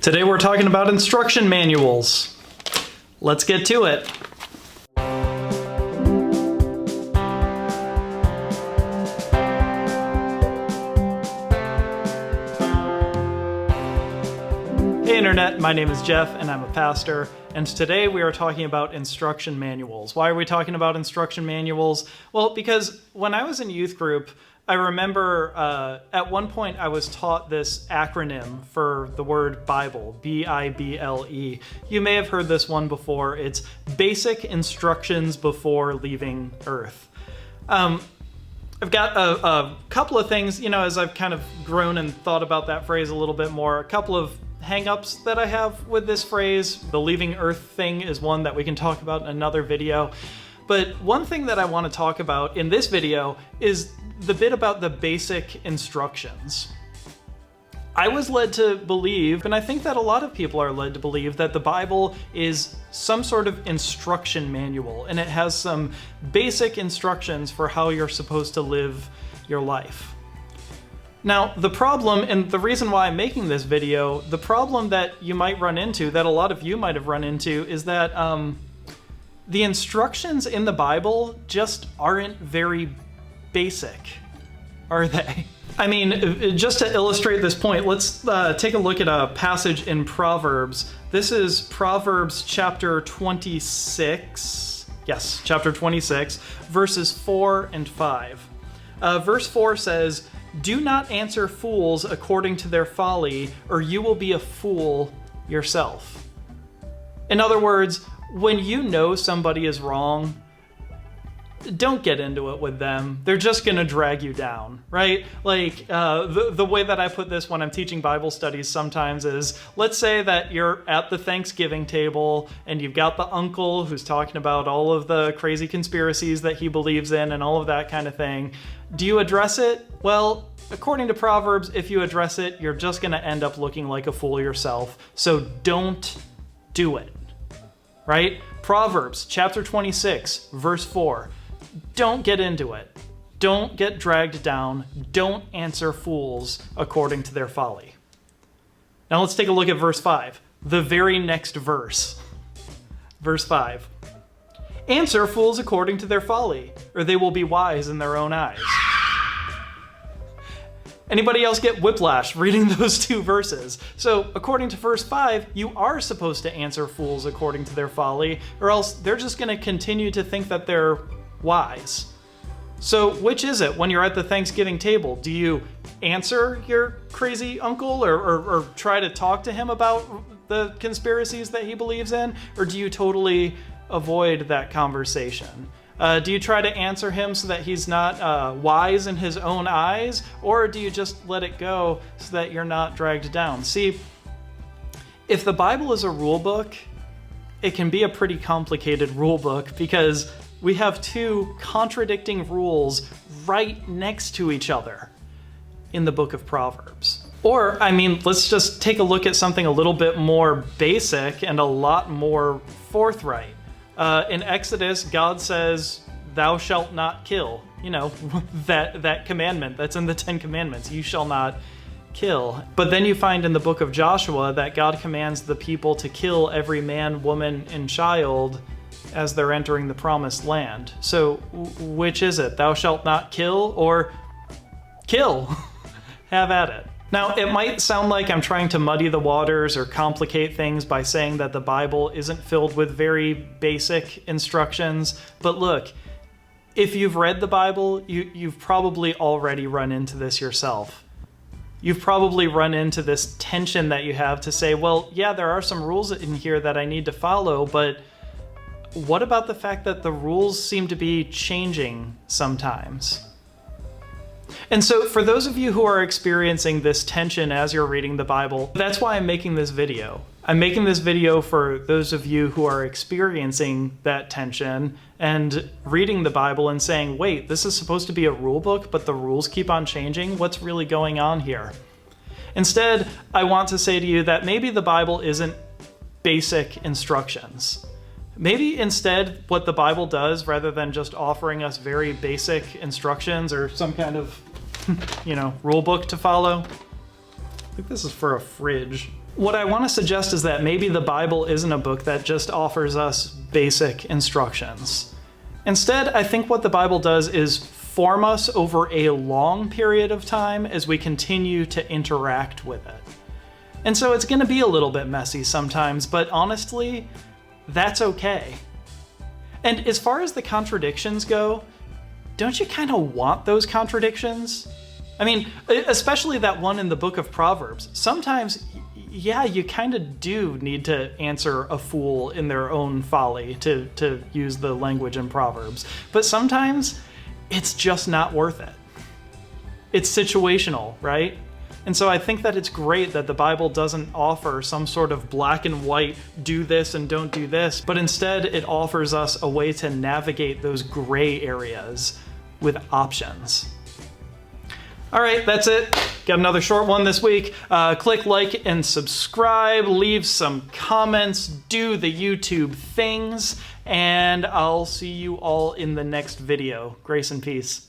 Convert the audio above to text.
Today we're talking about instruction manuals. Let's get to it. Hey Internet, my name is Jeff and I'm a pastor, and today we are talking about instruction manuals. Why are we talking about instruction manuals? Well, because when I was in youth group, I remember at one point I was taught this acronym for the word Bible, B-I-B-L-E. You may have heard this one before. It's Basic Instructions Before Leaving Earth. I've got a couple of things, as I've kind of grown and thought about that phrase a little bit more, a couple of hang-ups that I have with this phrase. The leaving Earth thing is one that we can talk about in another video. But one thing that I want to talk about in this video is the bit about the basic instructions. I was led to believe, and I think that a lot of people are led to believe, that the Bible is some sort of instruction manual, and it has some basic instructions for how you're supposed to live your life. Now, the problem, and the reason why I'm making this video, the problem that you might run into, that a lot of you might have run into, is that the instructions in the Bible just aren't very basic, are they? I mean, just to illustrate this point, let's take a look at a passage in Proverbs. This is Proverbs chapter 26. Yes, chapter 26, verses 4 and 5. Verse 4 says, "Do not answer fools according to their folly, or you will be a fool yourself." In other words, when you know somebody is wrong, don't get into it with them. They're just going to drag you down, right? Like, the way that I put this when I'm teaching Bible studies sometimes is, let's say that you're at the Thanksgiving table and you've got the uncle who's talking about all of the crazy conspiracies that he believes in and all of that kind of thing. Do you address it? Well, according to Proverbs, if you address it, you're just going to end up looking like a fool yourself. So don't do it, right? Proverbs chapter 26, verse 4. Don't get into it. Don't get dragged down. Don't answer fools according to their folly. Now let's take a look at verse 5, the very next verse. Verse 5. Answer fools according to their folly, or they will be wise in their own eyes. Anybody else get whiplash reading those two verses? So according to verse 5, you are supposed to answer fools according to their folly, or else they're just going to continue to think that they're wise. So which is it when you're at the Thanksgiving table? Do you answer your crazy uncle or try to talk to him about the conspiracies that he believes in? Or do you totally avoid that conversation? Do you try to answer him so that he's not wise in his own eyes? Or do you just let it go so that you're not dragged down? See, if the Bible is a rule book, it can be a pretty complicated rule book because we have two contradicting rules right next to each other in the book of Proverbs. Or, I mean, let's just take a look at something a little bit more basic and a lot more forthright. In Exodus, God says, "Thou shalt not kill." That commandment that's in the 10 Commandments, you shall not kill. But then you find in the book of Joshua that God commands the people to kill every man, woman, and child as they're entering the promised land. So which is it? Thou shalt not kill or kill? Have at it. Now, it might sound like I'm trying to muddy the waters or complicate things by saying that the Bible isn't filled with very basic instructions, but look, if you've read the Bible, you've probably already run into this yourself. You've probably run into this tension that you have to say, well, yeah, there are some rules in here that I need to follow, but what about the fact that the rules seem to be changing sometimes? And so for those of you who are experiencing this tension as you're reading the Bible, that's why I'm making this video. I'm making this video for those of you who are experiencing that tension and reading the Bible and saying, wait, this is supposed to be a rule book, but the rules keep on changing. What's really going on here? Instead, I want to say to you that maybe the Bible isn't basic instructions. Maybe instead what the Bible does, rather than just offering us very basic instructions or some kind of, rule book to follow. I think this is for a fridge. What I want to suggest is that maybe the Bible isn't a book that just offers us basic instructions. Instead, I think what the Bible does is form us over a long period of time as we continue to interact with it. And so it's going to be a little bit messy sometimes, but honestly, that's okay. And as far as the contradictions go, don't you kind of want those contradictions? I mean, especially that one in the book of Proverbs. Sometimes, yeah, you kind of do need to answer a fool in their own folly, to use the language in Proverbs. But sometimes it's just not worth it. It's situational, right? And so I think that it's great that the Bible doesn't offer some sort of black and white, do this and don't do this, but instead it offers us a way to navigate those gray areas with options. All right, that's it. Got another short one this week. Click like and subscribe, leave some comments, do the YouTube things, and I'll see you all in the next video. Grace and peace.